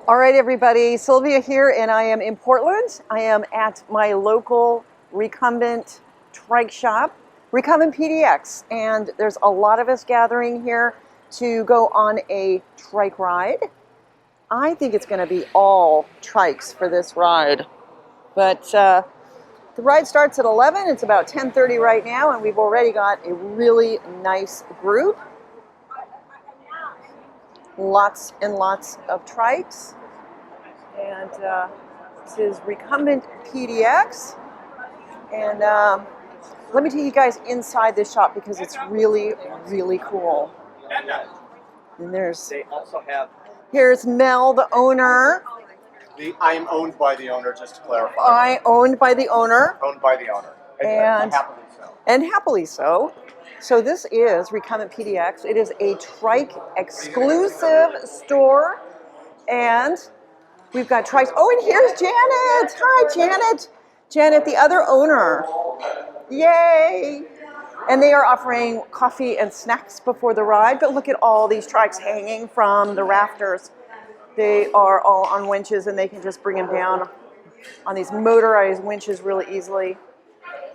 All right, everybody, Sylvia here, and I am in Portland. I am at my local recumbent trike shop, RecumbentPDX, and there's a lot of us gathering here to go on a trike ride. I think it's going to be all trikes for this ride, but the ride starts at 11. It's about 10:30 right now, and we've already got a really nice group. Lots and lots of trikes. And this is RecumbentPDX. And let me take you guys inside this shop because it's really, really cool. And They also have... here's Mel, the owner. I am owned by the owner, just to clarify. I owned by the owner. Owned by the owner. And happily so. And happily so. So this is RecumbentPDX. It is a trike exclusive store. And we've got trikes. Oh, and here's Janet. Hi, Janet. Janet, the other owner. Yay. And they are offering coffee and snacks before the ride. But look at all these trikes hanging from the rafters. They are all on winches, and they can just bring them down on these motorized winches really easily.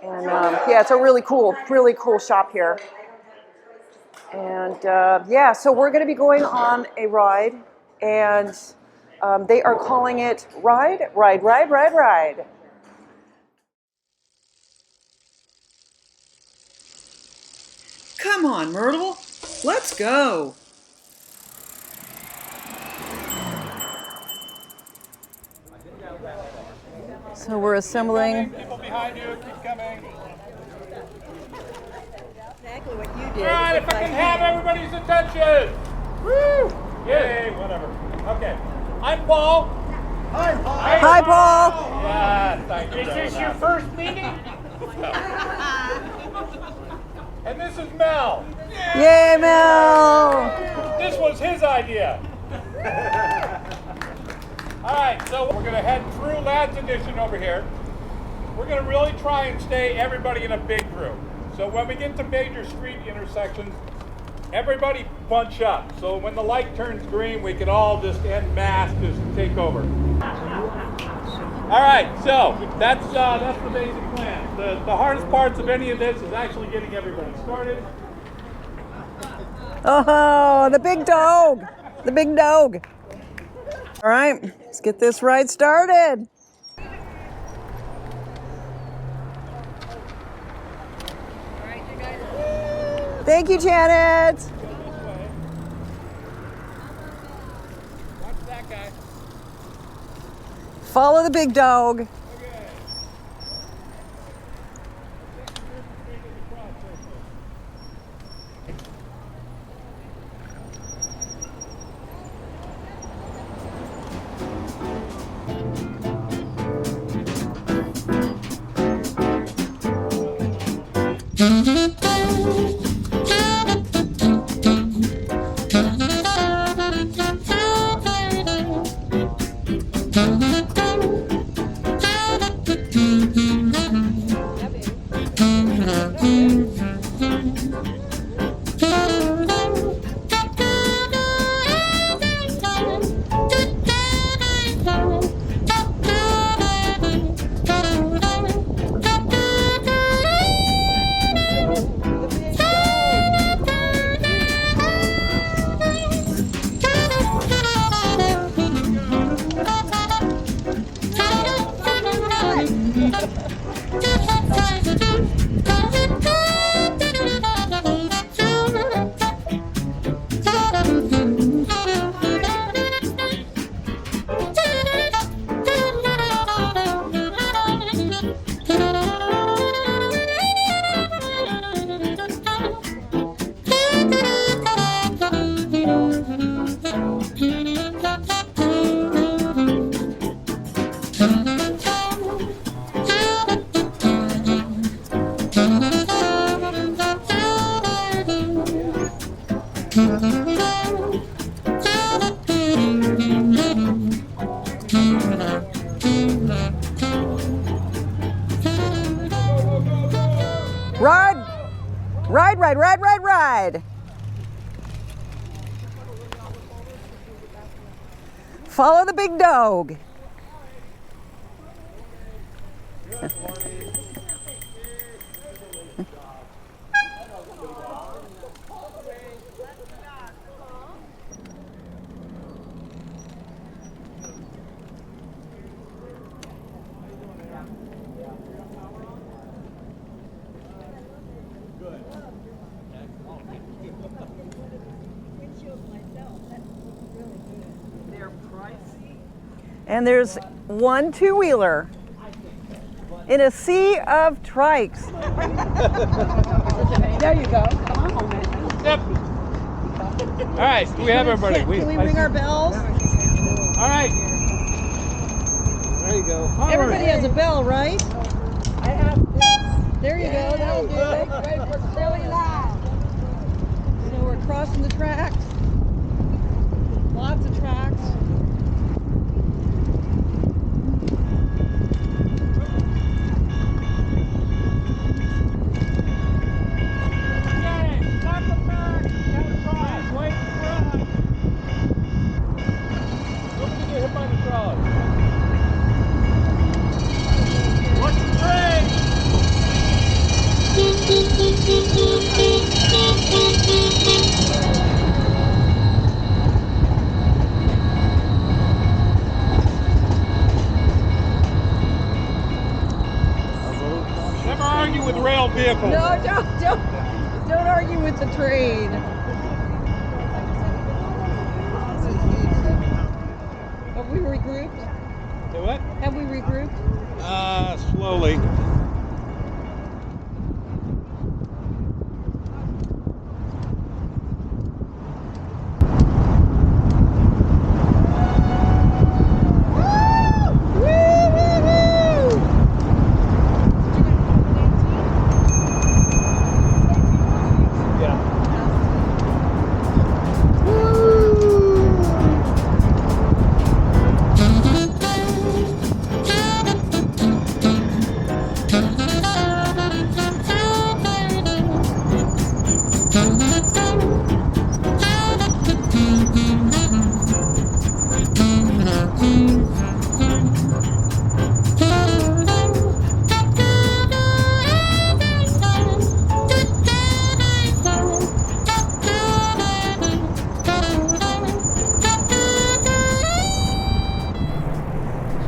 And yeah, it's a really cool shop here. And yeah, so we're going to be going on a ride, and they are calling it Ride. Come on, Myrtle, let's go. So we're assembling. People behind you, keep coming. Exactly what you did. All right, if I can have everybody's attention. Woo! Yay, whatever. Okay. I'm Paul. Hi, Paul. Hi, Paul. Yeah, thank you. Is this your first meeting? And this is Mel. Yay, Mel. This was his idea. All right, so we're going to head through Ladd's Edition over here. We're going to really try and stay everybody in a big group. So when we get to major street intersections, everybody bunch up. So when the light turns green, we can all just en masse just take over. All right, so that's the basic plan. The hardest parts of any of this is actually getting everybody started. Oh, the big dog. The big dog. All right, let's get this ride started. Thank you, Janet. Watch that guy. Follow the big dog. Ride. Follow the big dog. And there's one two-wheeler in a sea of trikes. There you go. Come on, man. Yep. All right, we have everybody. Can we ring our bells? All right. There you go. Everybody has a bell, right? I have this. There you go. That'll do it. It's really loud. So we're crossing the tracks. Lots of tracks. Never argue with rail vehicles. No, don't argue with the train. Have we regrouped? Say what? Have we regrouped? Slowly.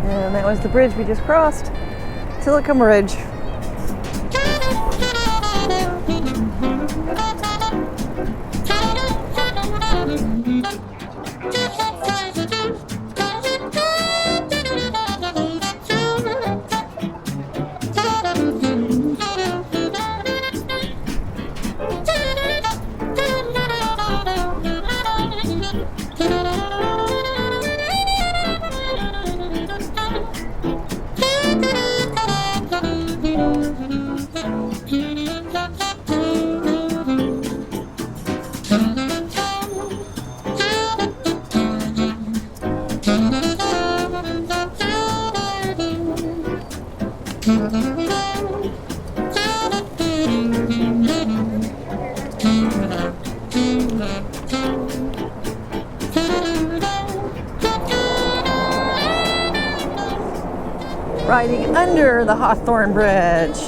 And that was the bridge we just crossed. Tillikum Ridge. Riding under the Hawthorne Bridge.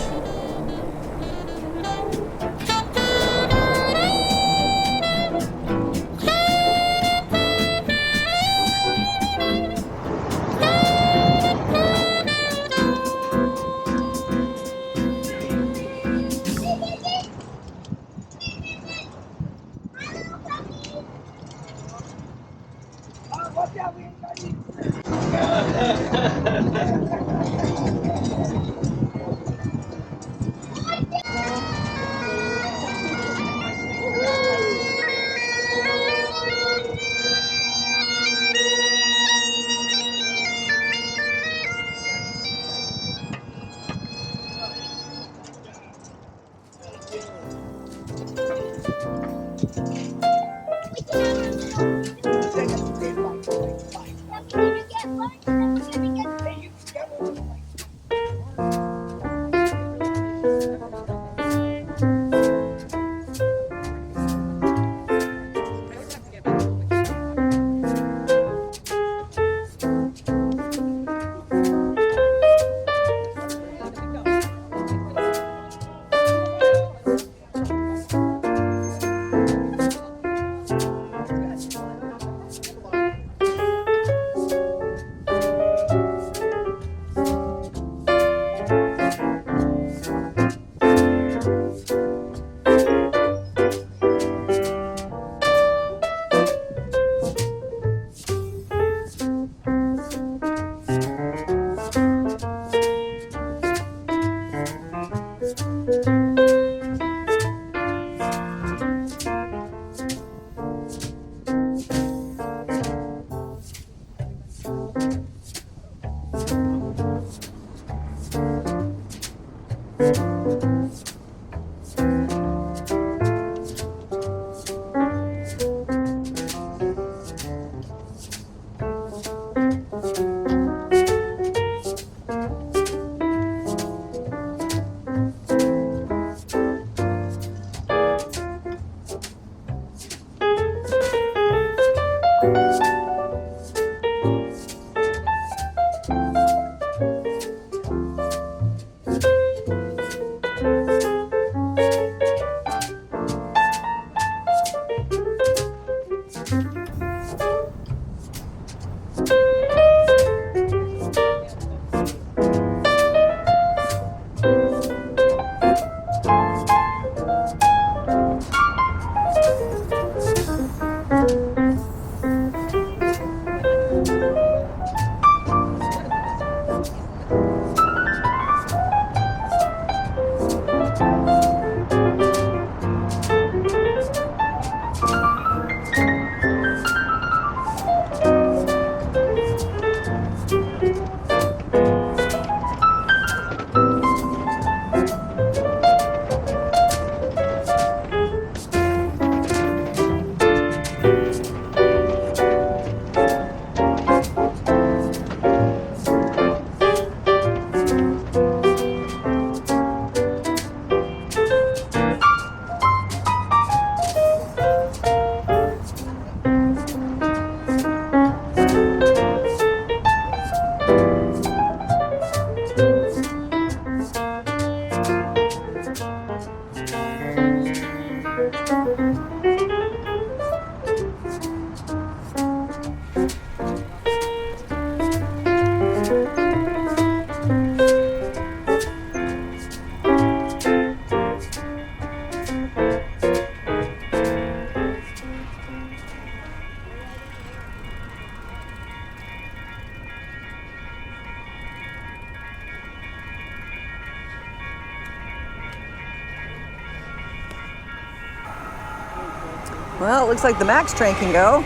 Well, it looks like the Max train can go.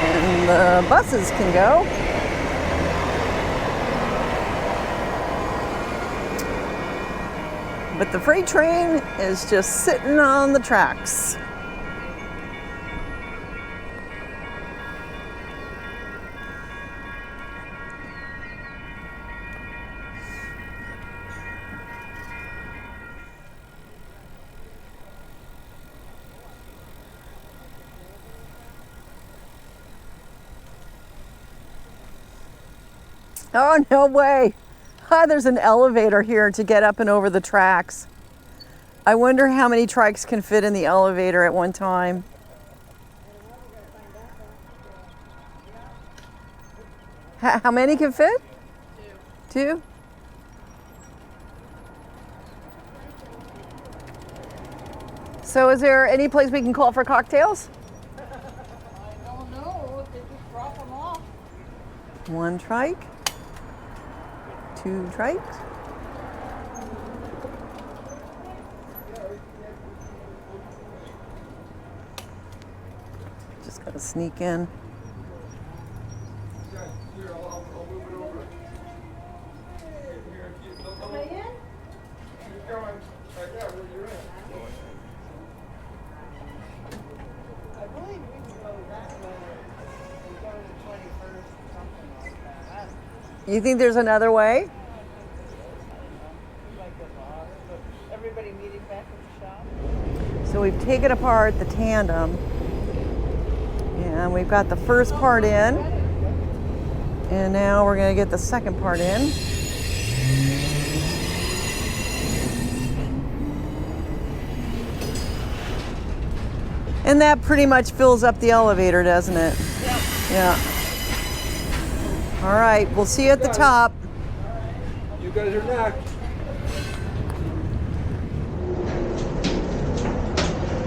And the buses can go. But the freight train is just sitting on the tracks. Oh, no way. Ah, there's an elevator here to get up and over the tracks. I wonder how many trikes can fit in the elevator at one time. How many can fit? Two. So is there any place we can call for cocktails? I don't know. They just drop them off. One trike. Two trikes. Just gotta sneak in. I believe we can go that way. We go to the 21st or something like that. You think there's another way? Everybody meeting back at the shop. So we've taken apart the tandem and we've got the first part in, and now we're going to get the second part in. And that pretty much fills up the elevator, doesn't it? Yep. Yeah. All right, we'll see you at the top. You guys are next.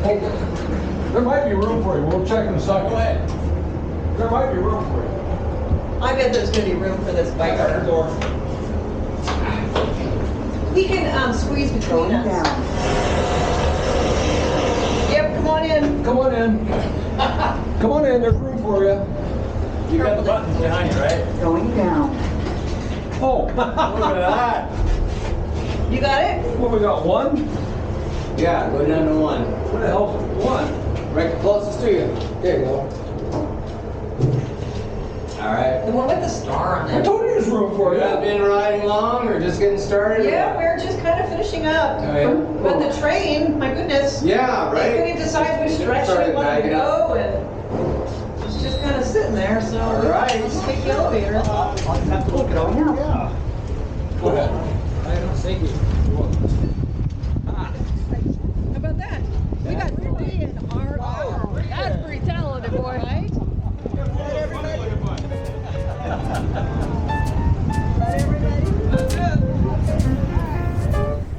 Hey, there might be room for you. We'll check in a second. Go ahead. There might be room for you. I bet there's going to be room for this Back out biker. the door. He can squeeze between us. Yep, come on in. Come on in. Come on in. There's room for you. You got the buttons behind you, right? Going down. Oh, Look at that. You got it? What, we got one? Yeah, go down to 1. What the hell's one? Right closest to you. There you go. All right. The one with the star on I it. told you there's room for You you. have been riding long or just getting started? Yeah, we're just kind of finishing up. Oh, yeah. But the train, my goodness. Yeah, We right? couldn't decide which direction we Started wanted to backing up. go, and it's just kind of sitting there. So All right. let's take the elevator. I'll have to look it over here. Yeah. Go ahead. I don't think you. How about that? We got 3 in our. That's pretty talented, boy. Right?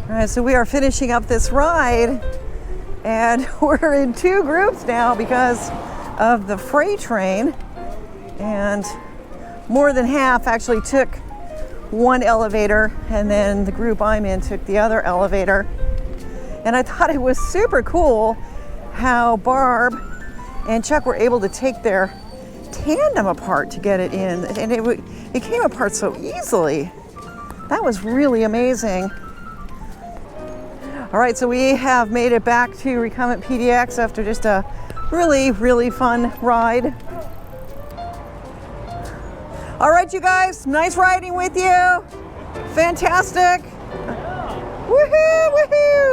All right, so we are finishing up this ride, and we're in 2 groups now because of the freight train, and more than half actually took one elevator, and then the group I'm in took the other elevator. And I thought it was super cool how Barb and Chuck were able to take their tandem apart to get it in, and it came apart so easily. That was really amazing. All right, so we have made it back to Recumbent PDX after just a really, really fun ride. All right, you guys, nice riding with you. Fantastic. Woohoo, woohoo.